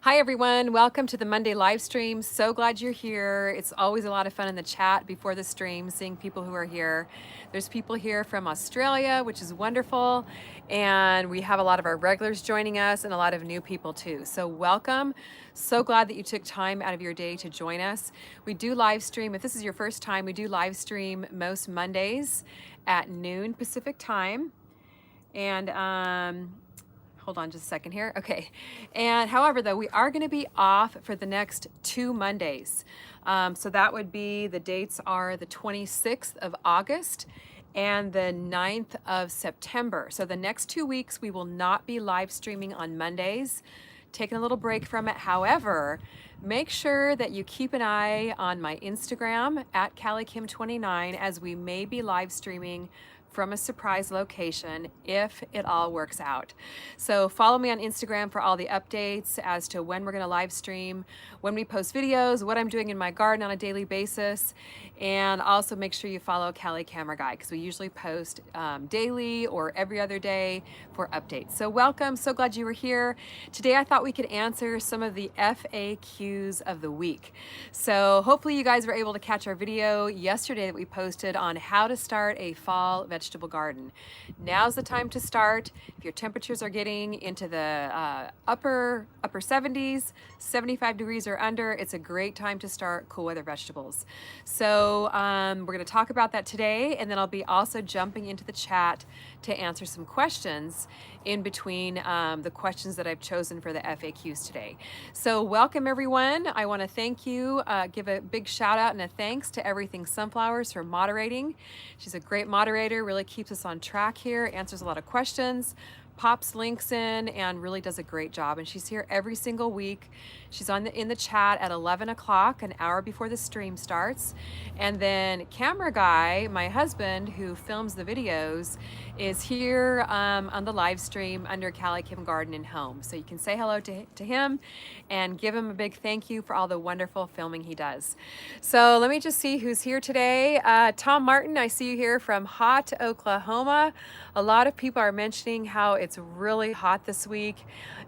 Hi everyone, welcome to the Monday live stream. So glad you're here. It's always a lot of fun in the chat before the stream, seeing people who are here. There's people here from Australia, which is wonderful. And we have a lot of our regulars joining us and a lot of new people too. So welcome. So glad that you took time out of your day to join us. We do live stream. If this is your first time, we do live stream most Mondays at noon Pacific time. And hold on just a second here. Okay. And however, though, we are going to be off for the next 2 Mondays. So that would be, the dates are the 26th of August and the 9th of September. So the next 2 weeks, we will not be live streaming on Mondays, taking a little break from it. However, make sure that you keep an eye on my Instagram at CallieKim29, as we may be live streaming from a surprise location if it all works out. So follow me on Instagram for all the updates as to when we're going to live stream, when we post videos, what I'm doing in my garden on a daily basis. And also make sure you follow Callie Camera Guy, because we usually post daily or every other day for updates. So welcome, so glad you were here. Today I thought we could answer some of the FAQs of the week. So hopefully you guys were able to catch our video yesterday that we posted on how to start a fall vegetable garden. Now's the time to start. If your temperatures are getting into the upper 70s, 75 degrees or under, it's a great time to start cool weather vegetables. So we're going to talk about that today, and then I'll be also jumping into the chat to answer some questions in between the questions that I've chosen for the FAQs today. So welcome everyone. I want to thank you, give a big shout out and a thanks to Everything Sunflowers for moderating. She's a great moderator, really keeps us on track here, answers a lot of questions, pops links in, and really does a great job. And she's here every single week. She's in the chat at 11 o'clock, an hour before the stream starts. And then Camera Guy, my husband, who films the videos, is here on the live stream under Callie Kim Garden and Home. So you can say hello to him and give him a big thank you for all the wonderful filming he does. So let me just see who's here today. Tom Martin, I see you here from hot Oklahoma. A lot of people are mentioning how it's really hot this week,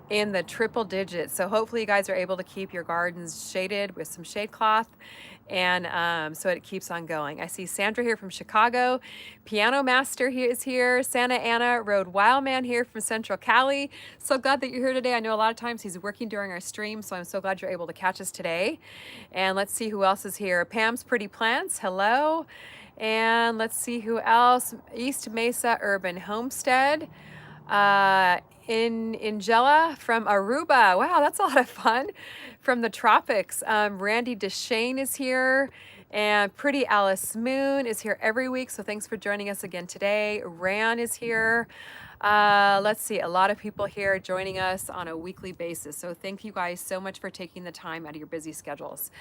in the triple digits. So hopefully you guys are able to keep your gardens shaded with some shade cloth, and so it keeps on going. I see Sandra here from Chicago. Piano Master here is here. Santa Ana Road Wildman here from Central Cali. So glad that you're here today. I know a lot of times he's working during our stream, so I'm so glad you're able to catch us today. And let's see who else is here. Pam's Pretty Plants, hello. And let's see who else. East Mesa Urban Homestead. Ingela from Aruba. Wow, that's a lot of fun. From the tropics. Randy Deshane is here. And Pretty Alice Moon is here every week. So thanks for joining us again today. Ran is here. Let's see, a lot of people here joining us on a weekly basis. So thank you guys so much for taking the time out of your busy schedules.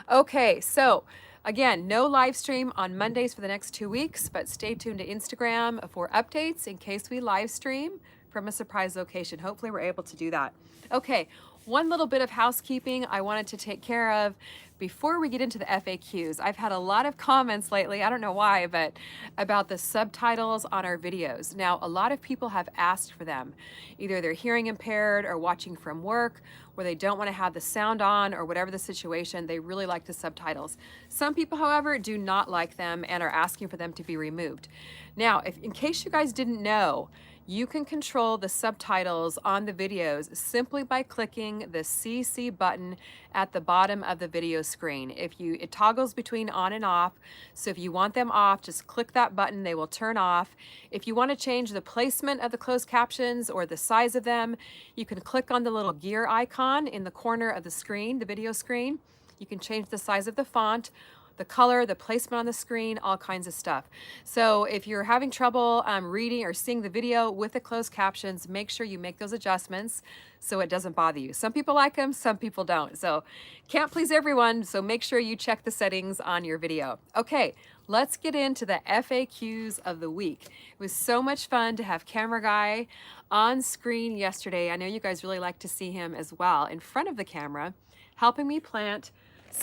Okay, so again, no live stream on Mondays for the next 2 weeks, but stay tuned to Instagram for updates in case we live stream from a surprise location. Hopefully we're able to do that. Okay, one little bit of housekeeping I wanted to take care of before we get into the FAQs. I've had a lot of comments lately, I don't know why, but about the subtitles on our videos. Now, a lot of people have asked for them. Either they're hearing impaired or watching from work, where they don't want to have the sound on, or whatever the situation, they really like the subtitles. Some people, however, do not like them and are asking for them to be removed. Now, in case you guys didn't know, you can control the subtitles on the videos simply by clicking the CC button at the bottom of the video screen. It toggles between on and off, so if you want them off, just click that button, they will turn off. If you want to change the placement of the closed captions or the size of them, you can click on the little gear icon in the corner of the screen, the video screen. You can change the size of the font, the color, the placement on the screen, all kinds of stuff. So if you're having trouble reading or seeing the video with the closed captions, make sure you make those adjustments so it doesn't bother you. Some people like them, some people don't. So can't please everyone, so make sure you check the settings on your video. Okay, let's get into the FAQs of the week. It was so much fun to have Camera Guy on screen yesterday. I know you guys really like to see him as well in front of the camera, helping me plant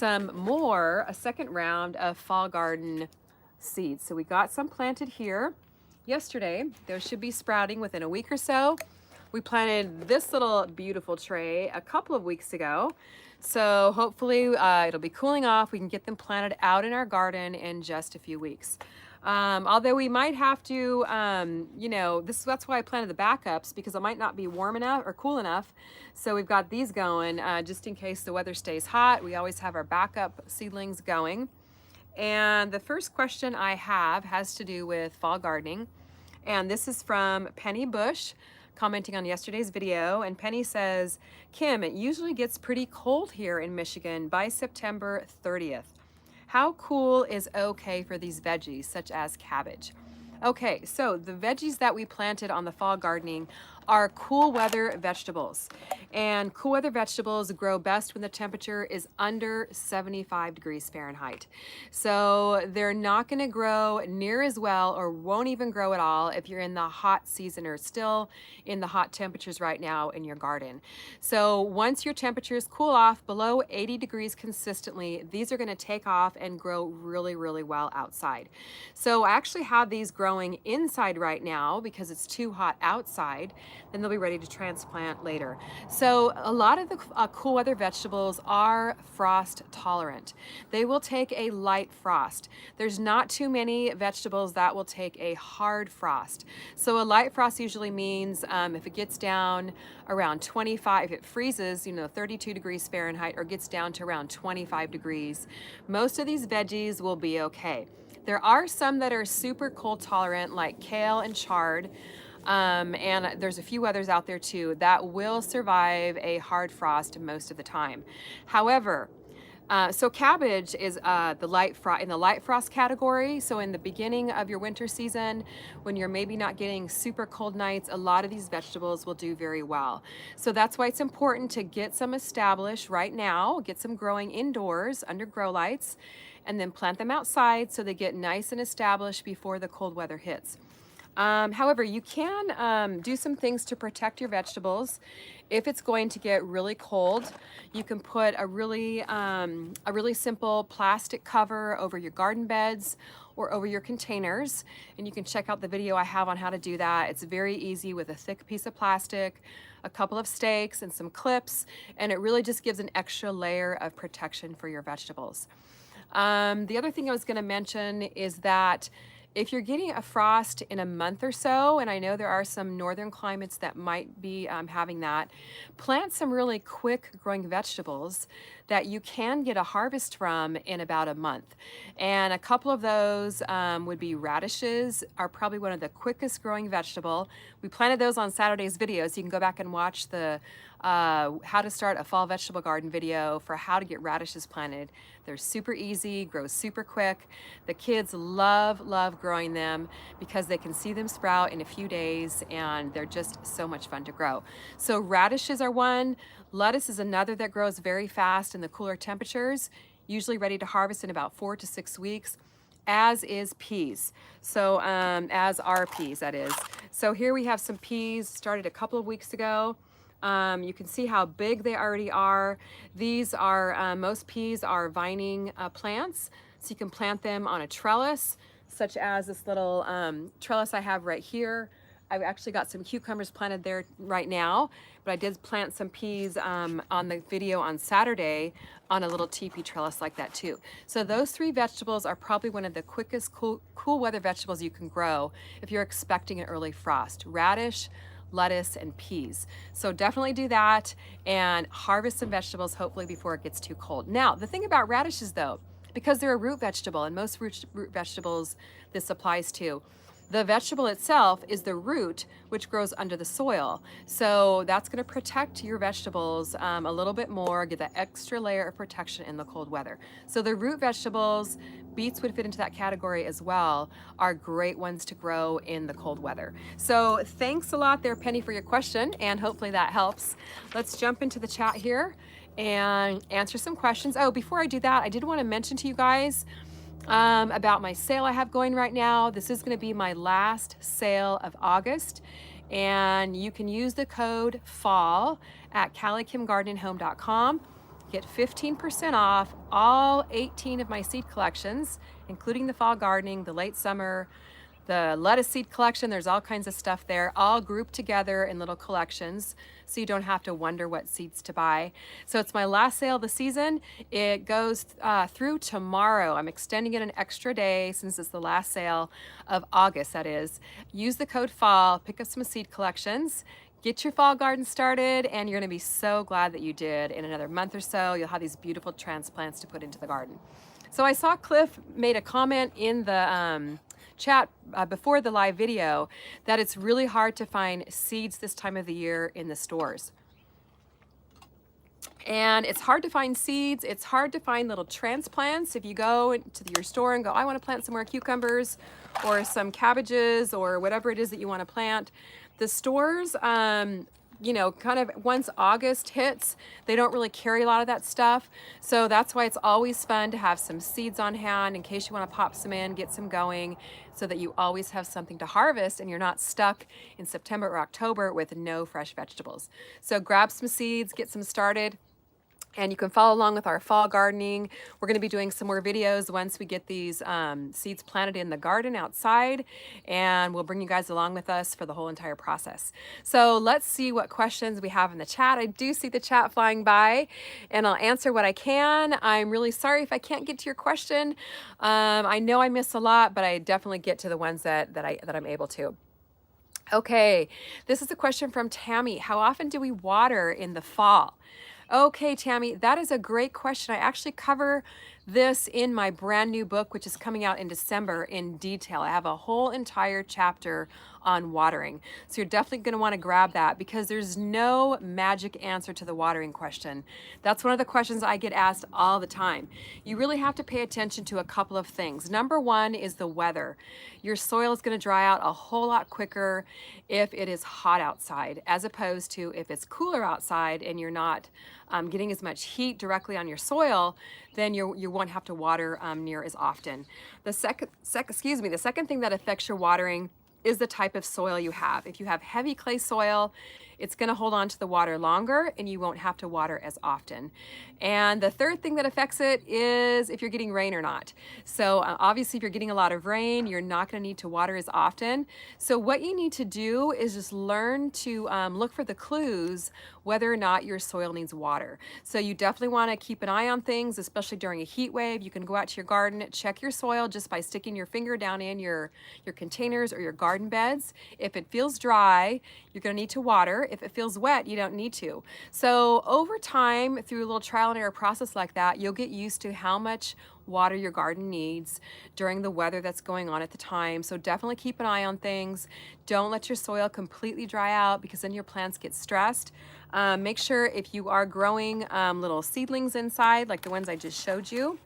a second round of fall garden seeds. So we got some planted here yesterday. Those should be sprouting within a week or so. We planted this little beautiful tray a couple of weeks ago. So hopefully it'll be cooling off. We can get them planted out in our garden in just a few weeks. Although we might have to, you know, that's why I planted the backups, because it might not be warm enough or cool enough. So we've got these going just in case the weather stays hot. We always have our backup seedlings going. And the first question I have has to do with fall gardening. And this is from Penny Bush, commenting on yesterday's video. And Penny says, Kim, it usually gets pretty cold here in Michigan by September 30th. How cool is okay for these veggies, such as cabbage? Okay, so the veggies that we planted on the fall gardening are cool weather vegetables. And cool weather vegetables grow best when the temperature is under 75 degrees Fahrenheit. So they're not going to grow near as well, or won't even grow at all, if you're in the hot season or still in the hot temperatures right now in your garden. So once your temperatures cool off below 80 degrees consistently, these are going to take off and grow really, really well outside. So I actually have these growing inside right now because it's too hot outside. Then they'll be ready to transplant later. So a lot of the cool weather vegetables are frost tolerant. They will take a light frost. There's not too many vegetables that will take a hard frost. So a light frost usually means if it gets down around 25, if it freezes, 32 degrees Fahrenheit, or gets down to around 25 degrees, most of these veggies will be okay. There are some that are super cold tolerant, like kale and chard. And there's a few others out there too that will survive a hard frost most of the time. However, so cabbage is in the light frost category. So in the beginning of your winter season, when you're maybe not getting super cold nights, a lot of these vegetables will do very well. So that's why it's important to get some established right now, get some growing indoors under grow lights, and then plant them outside so they get nice and established before the cold weather hits. However, you can do some things to protect your vegetables. If it's going to get really cold, you can put a really simple plastic cover over your garden beds or over your containers. And you can check out the video I have on how to do that. It's very easy with a thick piece of plastic, a couple of stakes, and some clips. And it really just gives an extra layer of protection for your vegetables. The other thing I was going to mention is that if you're getting a frost in a month or so, and I know there are some northern climates that might be having that, plant some really quick growing vegetables that you can get a harvest from in about a month. And a couple of those would be radishes, are probably one of the quickest growing vegetable. We planted those on Saturday's video, so you can go back and watch the how to start a fall vegetable garden video for how to get radishes planted. They're super easy, grow super quick. The kids love growing them because they can see them sprout in a few days, and they're just so much fun to grow. So radishes are one. Lettuce is another that grows very fast in the cooler temperatures, usually ready to harvest in about 4 to 6 weeks, as is peas. So as are peas, that is. So here we have some peas started a couple of weeks ago. You can see how big they already are. These are, most peas are vining plants, so you can plant them on a trellis, such as this little trellis I have right here. I've actually got some cucumbers planted there right now, but I did plant some peas on the video on Saturday on a little teepee trellis like that too. So those three vegetables are probably one of the quickest cool weather vegetables you can grow if you're expecting an early frost. Radish, lettuce, and peas. So definitely do that and harvest some vegetables hopefully before it gets too cold. Now, the thing about radishes though, because they're a root vegetable, and most root vegetables this applies to, the vegetable itself is the root, which grows under the soil. So that's going to protect your vegetables a little bit more, get that extra layer of protection in the cold weather. So the root vegetables, beets would fit into that category as well, are great ones to grow in the cold weather. So thanks a lot there, Penny, for your question, and hopefully that helps. Let's jump into the chat here and answer some questions. Oh, before I do that, I did want to mention to you guys about my sale I have going right now. This is going to be my last sale of August, and you can use the code FALL at CallieKimGardenandHome.com. Get 15% off all 18 of my seed collections, including the fall gardening, the late summer, the lettuce seed collection. There's all kinds of stuff there, all grouped together in little collections, so you don't have to wonder what seeds to buy. So it's my last sale of the season. It goes through tomorrow. I'm extending it an extra day since it's the last sale of August, that is. Use the code FALL, pick up some seed collections, get your fall garden started, and you're gonna be so glad that you did. In another month or so, you'll have these beautiful transplants to put into the garden. So I saw Cliff made a comment in the chat before the live video that it's really hard to find seeds this time of the year in the stores. And it's hard to find seeds. It's hard to find little transplants. If you go to your store and go, I want to plant some more cucumbers or some cabbages or whatever it is that you want to plant, the stores, you know, kind of once August hits, they don't really carry a lot of that stuff. So that's why it's always fun to have some seeds on hand in case you want to pop some in, get some going, so that you always have something to harvest and you're not stuck in September or October with no fresh vegetables. So grab some seeds, get some started. And you can follow along with our fall gardening. We're going to be doing some more videos once we get these seeds planted in the garden outside, and we'll bring you guys along with us for the whole entire process. So let's see what questions we have in the chat. I do see the chat flying by, and I'll answer what I can. I'm really sorry if I can't get to your question. I know I miss a lot, but I definitely get to the ones that I'm able to. Okay, this is a question from Tammy. How often do we water in the fall? Okay, Tammy, that is a great question. I actually cover this in my brand new book, which is coming out in December, in detail. I have a whole entire chapter on watering. So you're definitely going to want to grab that, because there's no magic answer to the watering question. That's one of the questions I get asked all the time. You really have to pay attention to a couple of things. Number one is the weather. Your soil is going to dry out a whole lot quicker if it is hot outside, as opposed to if it's cooler outside and you're not getting as much heat directly on your soil, then you won't have to water near as often. The second thing that affects your watering is the type of soil you have. If you have heavy clay soil, it's going to hold on to the water longer and you won't have to water as often. And the third thing that affects it is if you're getting rain or not. So obviously if you're getting a lot of rain, you're not going to need to water as often. So what you need to do is just learn to look for the clues whether or not your soil needs water. So you definitely want to keep an eye on things, especially during a heat wave. You can go out to your garden, check your soil just by sticking your finger down in your containers or your garden beds. If it feels dry, you're going to need to water. If it feels wet, you don't need to. So over time, through a little trial and error process like that, you'll get used to how much water your garden needs during the weather that's going on at the time. So definitely keep an eye on things. Don't let your soil completely dry out, because then your plants get stressed. Make sure if you are growing little seedlings inside, like the ones I just showed you,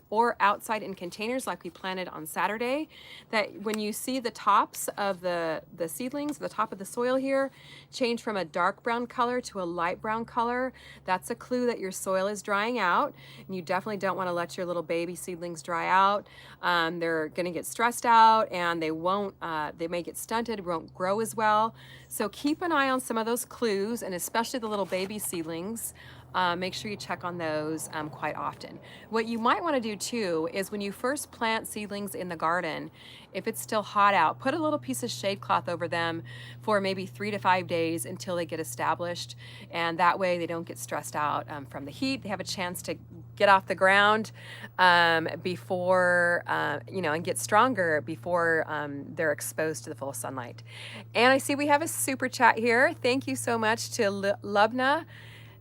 or outside in containers like we planted on Saturday, that when you see the tops of the seedlings, the top of the soil here, change from a dark brown color to a light brown color, that's a clue that your soil is drying out. And you definitely don't want to let your little baby seedlings dry out. They're going to get stressed out, and they may get stunted, won't grow as well. So keep an eye on some of those clues, and especially the little baby seedlings. Make sure you check on those quite often. What you might want to do too is when you first plant seedlings in the garden, if it's still hot out, put a little piece of shade cloth over them for maybe 3 to 5 days until they get established, and that way they don't get stressed out from the heat. They have a chance to get off the ground before, and get stronger before they're exposed to the full sunlight. And I see we have a super chat here. Thank you so much to Lubna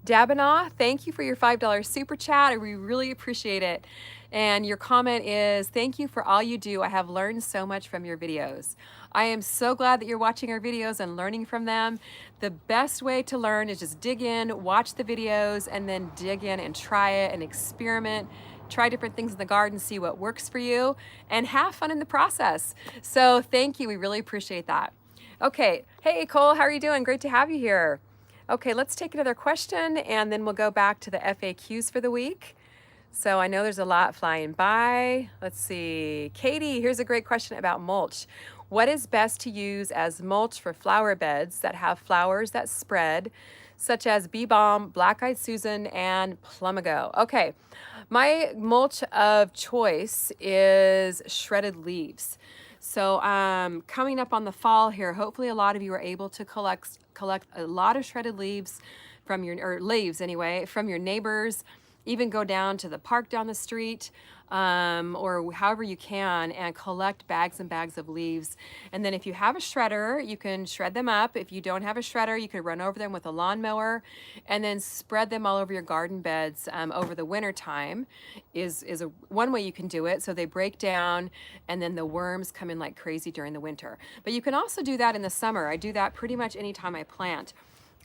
Dabanaw, thank you for your $5 super chat. We really appreciate it. And your comment is, thank you for all you do. I have learned so much from your videos. I am so glad that you're watching our videos and learning from them. The best way to learn is just dig in, watch the videos, and then dig in and try it and experiment. Try different things in the garden, see what works for you, and have fun in the process. So thank you. We really appreciate that. Okay. Hey, Cole, how are you doing? Great to have you here. Okay, let's take another question, and then we'll go back to the FAQs for the week. So I know there's a lot flying by. Let's see. Katie, here's a great question about mulch. What is best to use as mulch for flower beds that have flowers that spread, such as bee balm, black-eyed Susan, and plumago? Okay, my mulch of choice is shredded leaves. So coming up on the fall here, hopefully a lot of you are able to collect a lot of shredded leaves from your, or leaves anyway, from your neighbors, even go down to the park down the street, or however you can, and collect bags and bags of leaves. And then if you have a shredder, you can shred them up. If you don't have a shredder, you could run over them with a lawnmower and then spread them all over your garden beds over the winter time is one way you can do it. So they break down and then the worms come in like crazy during the winter. But you can also do that in the summer. I do that pretty much anytime I plant.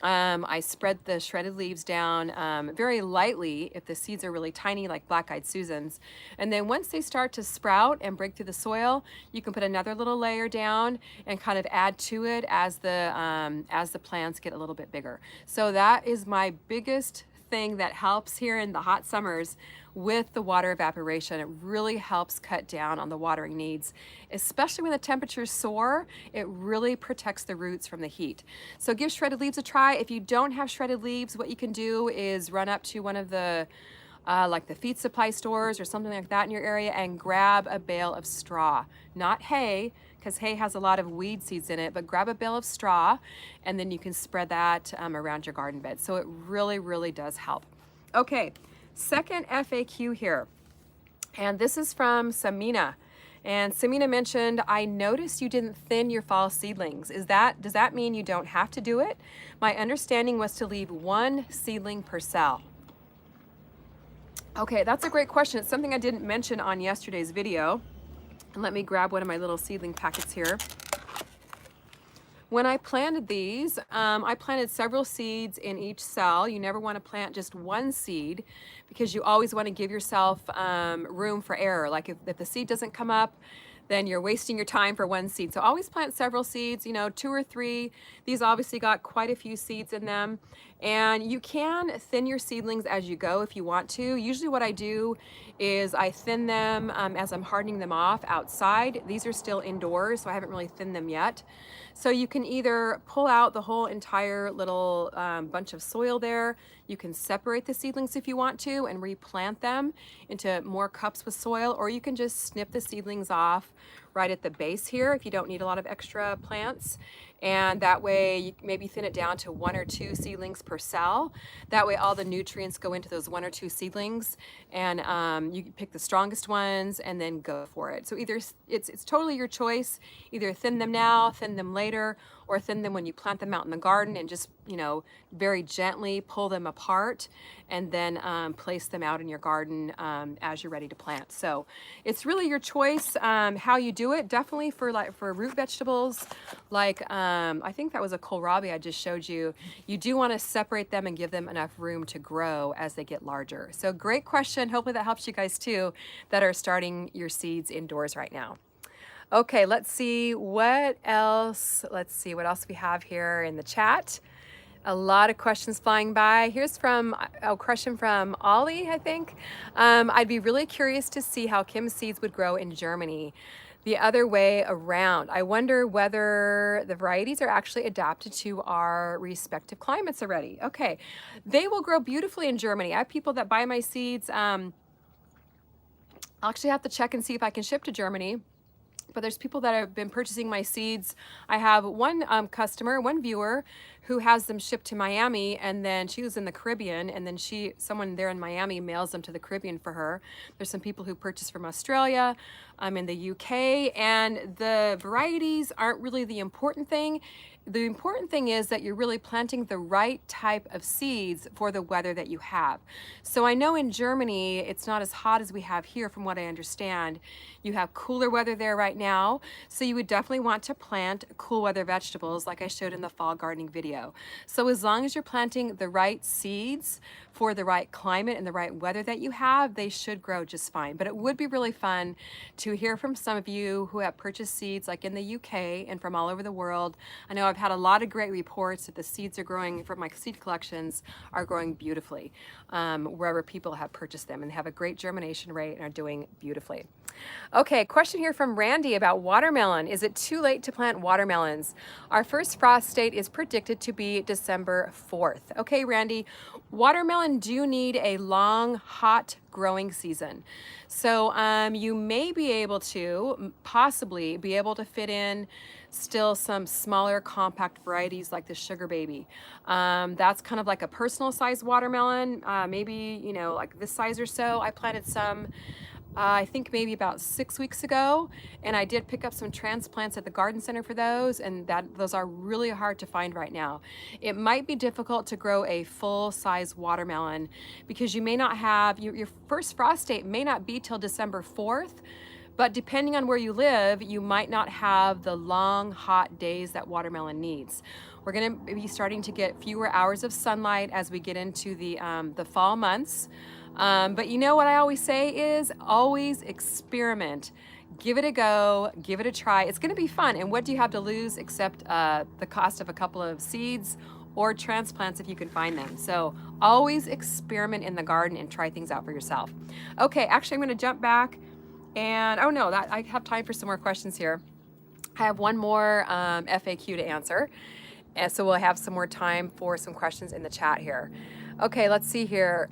I spread the shredded leaves down very lightly if the seeds are really tiny, like black-eyed Susans. And then once they start to sprout and break through the soil, you can put another little layer down and kind of add to it as the plants get a little bit bigger. So that is my biggest thing that helps here in the hot summers with the water evaporation. It really helps cut down on the watering needs, especially when the temperatures soar. It really protects the roots from the heat. So give shredded leaves a try. If you don't have shredded leaves, what you can do is run up to one of the like the feed supply stores or something like that in your area and grab a bale of straw, not hay, because hay has a lot of weed seeds in it, but grab a bale of straw and then you can spread that around your garden bed. So it really, really does help. Okay, second FAQ here, and this is from Samina. And Samina mentioned, I noticed you didn't thin your fall seedlings. Does that mean you don't have to do it? My understanding was to leave one seedling per cell. Okay, that's a great question. It's something I didn't mention on yesterday's video. And let me grab one of my little seedling packets here. When I planted these, I planted several seeds in each cell. You never want to plant just one seed because you always want to give yourself room for error. Like if the seed doesn't come up, then you're wasting your time for one seed. So always plant several seeds, 2 or 3. These obviously got quite a few seeds in them. And you can thin your seedlings as you go if you want to. Usually what I do is I thin them as I'm hardening them off outside. These are still indoors, so I haven't really thinned them yet. So you can either pull out the whole entire little bunch of soil there. You can separate the seedlings if you want to and replant them into more cups with soil, or you can just snip the seedlings off right at the base here if you don't need a lot of extra plants. And that way you maybe thin it down to 1 or 2 seedlings per cell. That way all the nutrients go into those 1 or 2 seedlings, and you can pick the strongest ones and then go for it. So either it's totally your choice. Either thin them now, thin them later, or thin them when you plant them out in the garden and just, very gently pull them apart and then place them out in your garden as you're ready to plant. So it's really your choice how you do it. Definitely for root vegetables, like I think that was a kohlrabi I just showed you. You do want to separate them and give them enough room to grow as they get larger. So great question. Hopefully that helps you guys too that are starting your seeds indoors right now. Okay, let's see what else. Let's see what else we have here in the chat. A lot of questions flying by. Here's a question from Ollie, I think. I'd be really curious to see how Kim's seeds would grow in Germany. The other way around. I wonder whether the varieties are actually adapted to our respective climates already. Okay, they will grow beautifully in Germany. I have people that buy my seeds. I'll actually have to check and see if I can ship to Germany. But there's people that have been purchasing my seeds. I have one customer, one viewer, who has them shipped to Miami, and then she was in the Caribbean, and then someone there in Miami mails them to the Caribbean for her. There's some people who purchase from Australia, in the UK, and the varieties aren't really the important thing. The important thing is that you're really planting the right type of seeds for the weather that you have. So I know in Germany, it's not as hot as we have here from what I understand. You have cooler weather there right now. So you would definitely want to plant cool weather vegetables like I showed in the fall gardening video. So as long as you're planting the right seeds for the right climate and the right weather that you have, they should grow just fine. But it would be really fun to hear from some of you who have purchased seeds like in the UK and from all over the world. I know I've had a lot of great reports that the seeds are growing from my seed collections are growing beautifully wherever people have purchased them, and have a great germination rate and are doing beautifully. Okay, question here from Randy about watermelon. Is it too late to plant watermelons? Our first frost date is predicted to be December 4th. Okay, Randy, watermelon do need a long, hot growing season. So you may be able to, possibly be able to fit in still some smaller compact varieties like the Sugar Baby. That's kind of like a personal size watermelon, maybe, you know, like this size or so. I planted some I think maybe about 6 weeks ago, and I did pick up some transplants at the garden center for those, and those are really hard to find right now. It might be difficult to grow a full-size watermelon because you may not have your first frost date may not be till December 4th, but depending on where you live, you might not have the long, hot days that watermelon needs. We're going to be starting to get fewer hours of sunlight as we get into the fall months. But you know what I always say is always experiment. Give it a go, give it a try. It's going to be fun. And what do you have to lose except the cost of a couple of seeds or transplants if you can find them? So always experiment in the garden and try things out for yourself. Okay, actually I'm going to jump back and, oh no, I have time for some more questions here. I have one more FAQ to answer. And so we'll have some more time for some questions in the chat here. Okay, let's see here.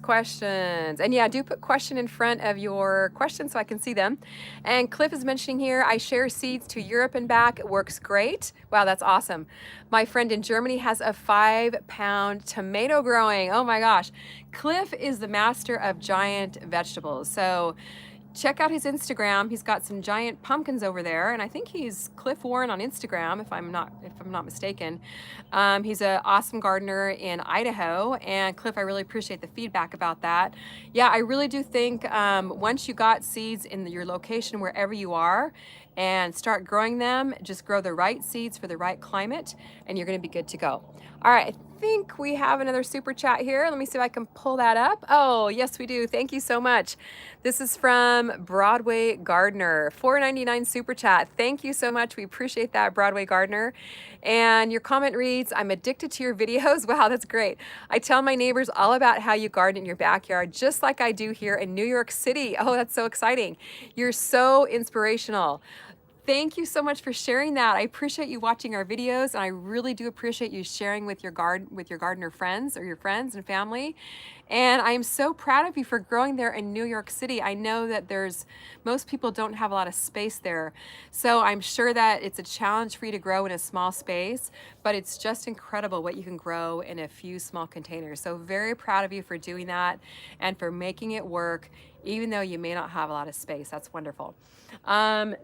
Questions. And yeah, do put question in front of your questions so I can see them. And Cliff is mentioning here, I share seeds to Europe and back. It works great. Wow, that's awesome. My friend in Germany has a 5-pound tomato growing. Oh my gosh. Cliff is the master of giant vegetables. So check out his Instagram. He's got some giant pumpkins over there, and I think he's Cliff Warren on Instagram, if I'm not mistaken. He's an awesome gardener in Idaho, and Cliff, I really appreciate the feedback about that. Yeah, I really do think once you got seeds in your location wherever you are, and start growing them, just grow the right seeds for the right climate, and you're going to be good to go. All right, I think we have another super chat here. Let me see if I can pull that up. Oh, yes, we do. Thank you so much. This is from Broadway Gardener, $4.99 super chat. Thank you so much. We appreciate that, Broadway Gardener. And your comment reads, I'm addicted to your videos. Wow, that's great. I tell my neighbors all about how you garden in your backyard, just like I do here in New York City. Oh, that's so exciting. You're so inspirational. Thank you so much for sharing that. I appreciate you watching our videos, and I really do appreciate you sharing with your gardener friends or your friends and family. And I'm so proud of you for growing there in New York City. I know that most people don't have a lot of space there. So I'm sure that it's a challenge for you to grow in a small space, but it's just incredible what you can grow in a few small containers. So very proud of you for doing that and for making it work, even though you may not have a lot of space. That's wonderful.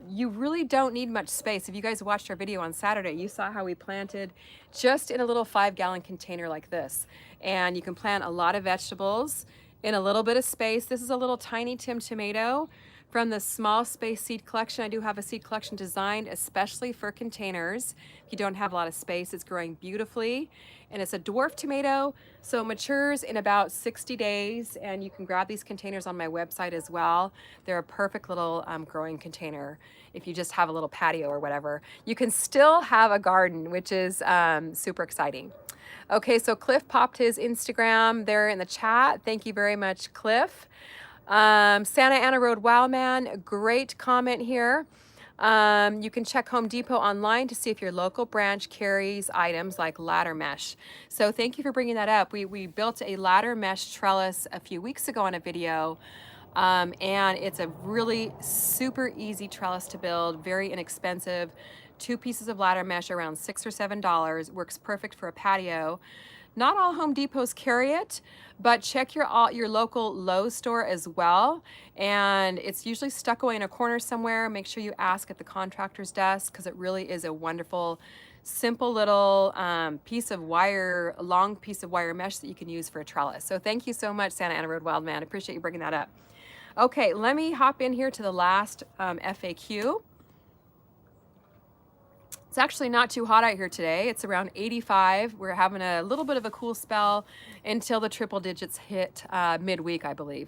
You really don't need much space. If you guys watched our video on Saturday, you saw how we planted just in a little 5-gallon container like this. And you can plant a lot of vegetables in a little bit of space. This is a little tiny Tim tomato from the Small Space Seed Collection. I do have a seed collection designed especially for containers. If you don't have a lot of space, it's growing beautifully. And it's a dwarf tomato, so it matures in about 60 days, and you can grab these containers on my website as well. They're a perfect little growing container if you just have a little patio or whatever. You can still have a garden, which is super exciting. Okay, so Cliff popped his Instagram there in the chat. Thank you very much, Cliff. Santa Ana Road Wildman, great comment here. You can check Home Depot online to see if your local branch carries items like ladder mesh. So thank you for bringing that up. We built a ladder mesh trellis a few weeks ago on a video, and it's a really super easy trellis to build, very inexpensive. 2 pieces of ladder mesh around $6 or $7, works perfect for a patio. Not all Home Depots carry it, but check your local Lowe's store as well. And it's usually stuck away in a corner somewhere. Make sure you ask at the contractor's desk, because it really is a wonderful, simple little piece of wire, a long piece of wire mesh that you can use for a trellis. So thank you so much, Santa Ana Road Wildman. I appreciate you bringing that up. Okay, let me hop in here to the last FAQ. It's actually not too hot out here today. It's around 85. We're having a little bit of a cool spell until the triple digits hit midweek, I believe.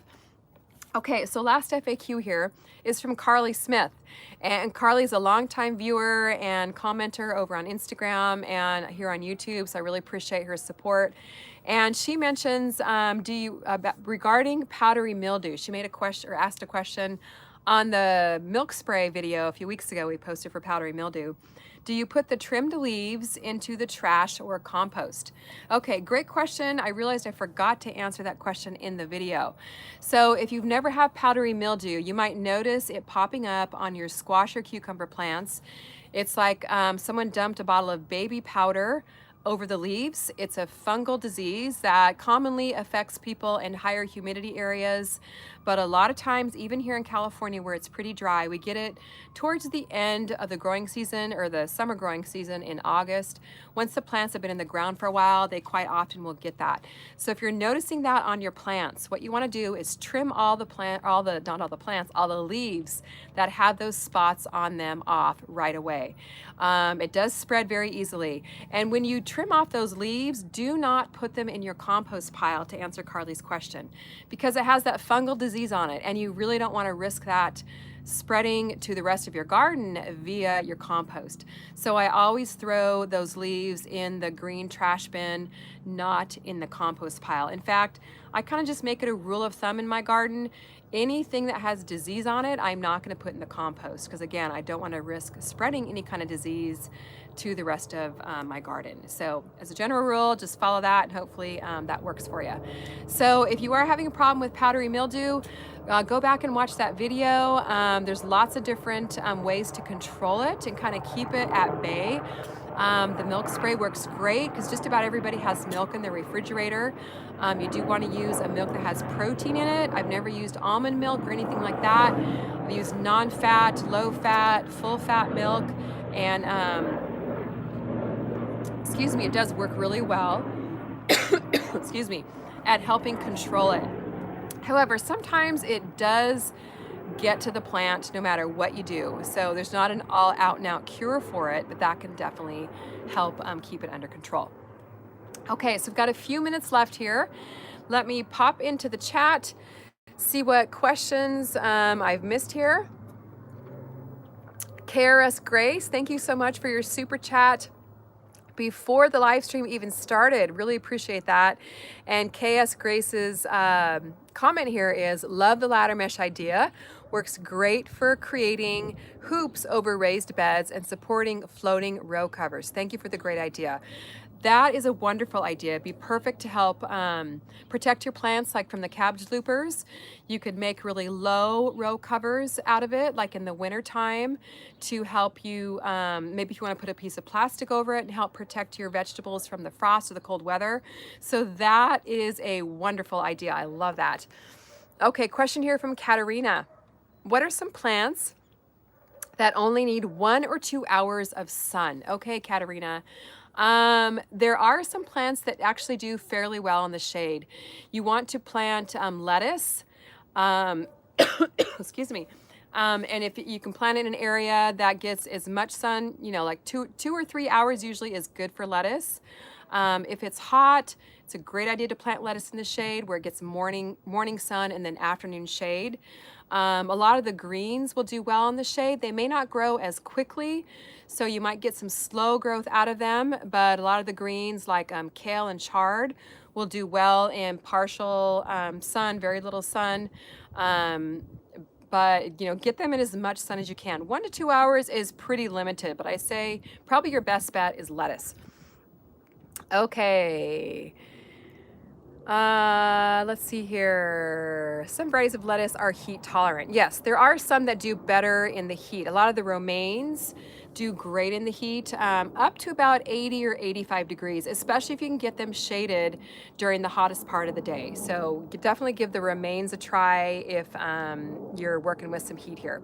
Okay, so last FAQ here is from Carly Smith. And Carly's a longtime viewer and commenter over on Instagram and here on YouTube, so I really appreciate her support. And she mentions, regarding powdery mildew, she made a question or asked a question on the milk spray video a few weeks ago we posted for powdery mildew. Do you put the trimmed leaves into the trash or compost? Okay, great question. I realized I forgot to answer that question in the video. So if you've never had powdery mildew, you might notice it popping up on your squash or cucumber plants. It's like someone dumped a bottle of baby powder over the leaves. It's a fungal disease that commonly affects people in higher humidity areas, but a lot of times, even here in California where it's pretty dry, we get it towards the end of the growing season or the summer growing season in August. Once the plants have been in the ground for a while, they quite often will get that. So if you're noticing that on your plants, what you want to do is trim all the leaves that have those spots on them off right away. It does spread very easily. And when you trim off those leaves, do not put them in your compost pile, to answer Carly's question, because it has that fungal disease on it, and you really don't want to risk that spreading to the rest of your garden via your compost. So I always throw those leaves in the green trash bin, not in the compost pile. In fact, I kind of just make it a rule of thumb in my garden. Anything that has disease on it, I'm not going to put in the compost, because again, I don't want to risk spreading any kind of disease to the rest of my garden. So as a general rule, just follow that, and hopefully that works for you. So if you are having a problem with powdery mildew, go back and watch that video. There's lots of different ways to control it and kind of keep it at bay. The milk spray works great because just about everybody has milk in their refrigerator. You do want to use a milk that has protein in it. I've never used almond milk or anything like that. I've used non-fat, low-fat, full-fat milk, and excuse me, it does work really well, excuse me, at helping control it. However, sometimes it does get to the plant no matter what you do. So there's not an all out and out cure for it, but that can definitely help keep it under control. Okay, so we've got a few minutes left here. Let me pop into the chat, see what questions I've missed here. KRS Grace, thank you so much for your super chat before the live stream even started. Really appreciate that. And KS Grace's comment here is, love the ladder mesh idea. Works great for creating hoops over raised beds and supporting floating row covers. Thank you for the great idea. That is a wonderful idea. It'd be perfect to help protect your plants, like from the cabbage loopers. You could make really low row covers out of it, like in the winter time, to help you, maybe if you want to put a piece of plastic over it and help protect your vegetables from the frost or the cold weather. So that is a wonderful idea. I love that. Okay, question here from Katerina. What are some plants that only need 1 or 2 hours of sun? Okay, Katerina. There are some plants that actually do fairly well in the shade. You want to plant lettuce, excuse me. And if you can plant it in an area that gets as much sun, you know, like 2 or 3 hours usually is good for lettuce. If it's hot, it's a great idea to plant lettuce in the shade where it gets morning sun and then afternoon shade. A lot of the greens will do well in the shade. They may not grow as quickly, so you might get some slow growth out of them, but a lot of the greens like kale and chard will do well in partial sun, very little sun. But you know, get them in as much sun as you can. 1 to 2 hours is pretty limited, but I say probably your best bet is lettuce. Okay. Let's see here. Some varieties of lettuce are heat tolerant. Yes, there are some that do better in the heat. A lot of the romaines do great in the heat, up to about 80 or 85 degrees, especially if you can get them shaded during the hottest part of the day. So definitely give the romaines a try if you're working with some heat here.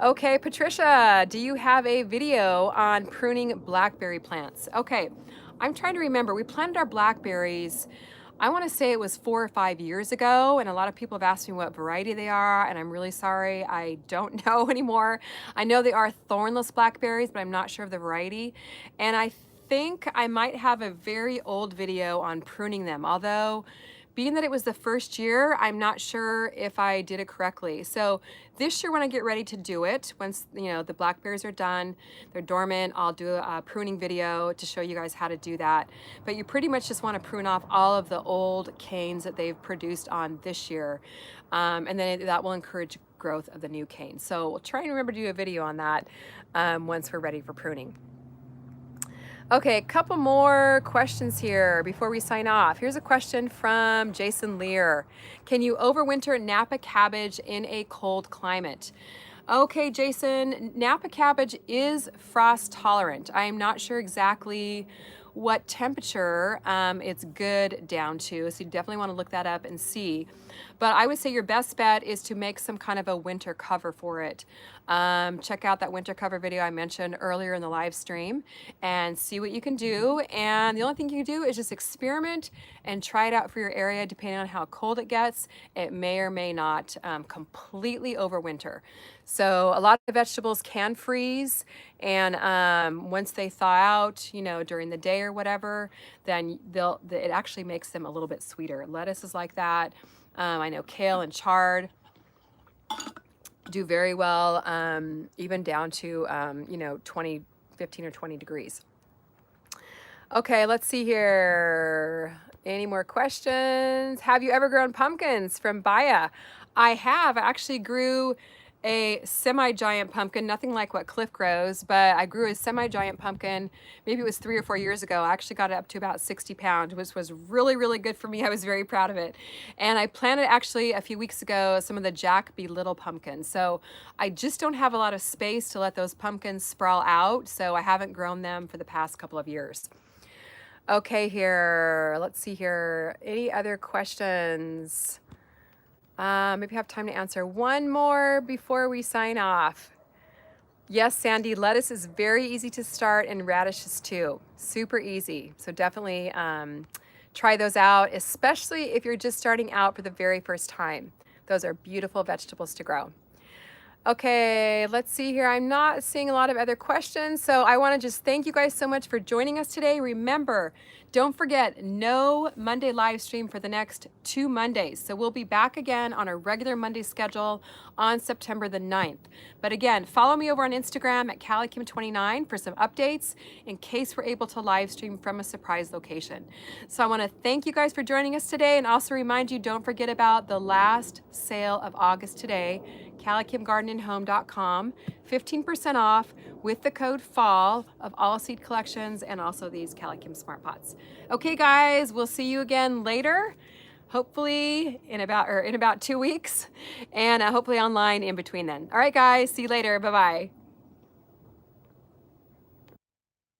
Okay, Patricia, do you have a video on pruning blackberry plants? Okay, I'm trying to remember. We planted our blackberries, I want to say it was 4 or 5 years ago, and a lot of people have asked me what variety they are, and I'm really sorry, I don't know anymore. I know they are thornless blackberries, but I'm not sure of the variety. And I think I might have a very old video on pruning them, although being that it was the first year, I'm not sure if I did it correctly. So this year when I get ready to do it, once the blackberries are done, they're dormant, I'll do a pruning video to show you guys how to do that. But you pretty much just want to prune off all of the old canes that they've produced on this year. And then that will encourage growth of the new canes. So we'll try and remember to do a video on that once we're ready for pruning. Okay, a couple more questions here before we sign off. Here's a question from Jason Lear. Can you overwinter Napa cabbage in a cold climate? Okay, Jason, Napa cabbage is frost tolerant. I am not sure exactly what temperature it's good down to, so you definitely want to look that up and see. But I would say your best bet is to make some kind of a winter cover for it. Check out that winter cover video I mentioned earlier in the live stream and see what you can do. And the only thing you can do is just experiment and try it out for your area. Depending on how cold it gets, it may or may not completely overwinter. So a lot of vegetables can freeze, and once they thaw out, during the day or whatever, then it actually makes them a little bit sweeter. Lettuce is like that. I know kale and chard do very well, even down to 15 or 20 degrees. Okay, let's see here. Any more questions? Have you ever grown pumpkins? From Baya. I have. I actually grew a semi-giant pumpkin, nothing like what Cliff grows, but I grew a semi-giant pumpkin, maybe it was 3 or 4 years ago. I actually got it up to about 60 pounds, which was really, really good for me. I was very proud of it. And I planted actually a few weeks ago some of the Jack B. Little pumpkins. So I just don't have a lot of space to let those pumpkins sprawl out, so I haven't grown them for the past couple of years. Okay, here, let's see here. Any other questions? Maybe have time to answer one more before we sign off. Yes, Sandy, lettuce is very easy to start, and radishes too. Super easy. So definitely try those out, especially if you're just starting out for the very first time. Those are beautiful vegetables to grow. Okay, let's see here. I'm not seeing a lot of other questions, so I want to just thank you guys so much for joining us today. Remember, don't forget, no Monday live stream for the next 2 Mondays. So we'll be back again on a regular Monday schedule on September the 9th. But again, follow me over on Instagram at CallieKim29 for some updates in case we're able to live stream from a surprise location. So I want to thank you guys for joining us today, and also remind you, don't forget about the last sale of August today, CallieKimGardenandHome.com, 15% off with the code FALL of all seed collections and also these Callie Kim Smart Pots. Okay, guys, we'll see you again later, hopefully in about 2 weeks, and hopefully online in between then. All right, guys, see you later. Bye-bye.